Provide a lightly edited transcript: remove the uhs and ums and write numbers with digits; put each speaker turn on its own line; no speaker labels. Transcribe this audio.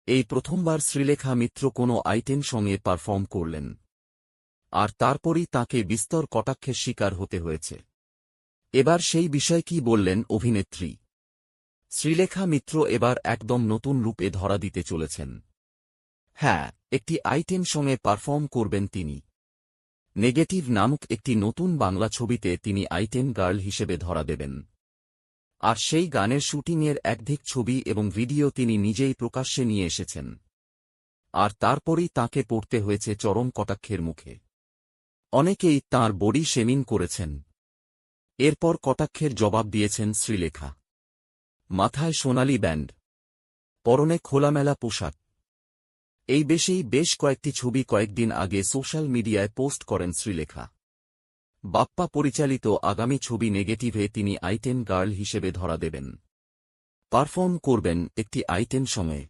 এই প্রথমবার শ্রীলেখা মিত্র কোনো আইটেম সঙ্গে পারফর্ম করলেন, আর তারপরই তাঁকে বিস্তর কটাক্ষের শিকার হতে হয়েছে। এবার সেই বিষয় কি বললেন অভিনেত্রী। শ্রীলেখা মিত্র এবার একদম নতুন রূপে ধরা দিতে চলেছেন। হ্যাঁ, একটি আইটেম সঙ্গে পারফর্ম করবেন তিনি। নেগেটিভ নামক একটি নতুন বাংলা ছবিতে তিনি আইটেম গার্ল হিসেবে ধরা দেবেন। আর সেই গানের শুটিংয়ের একাধিক ছবি এবং ভিডিও তিনি নিজেই প্রকাশ্যে নিয়ে এসেছেন। আর তারপরই তাঁকে পড়তে হয়েছে চরম কটাক্ষের মুখে। অনেকেই তাঁর বডি শেমিং করেছেন। এরপর কটাক্ষের জবাব দিয়েছেন শ্রীলেখা। মাথায় সোনালি ব্যান্ড, পরনে খোলামেলা পোশাক। এই বেশ কয়েকটি ছবি কয়েকদিন আগে সোশ্যাল মিডিয়ায় পোস্ট করেন শ্রীলেখা। বাপ্পা পরিচালিত আগামী ছবি নেগেটিভে তিনি আইটেম গার্ল হিসেবে ধরা দেবেন। পারফর্ম করবেন একটি আইটেম সঙ্গে।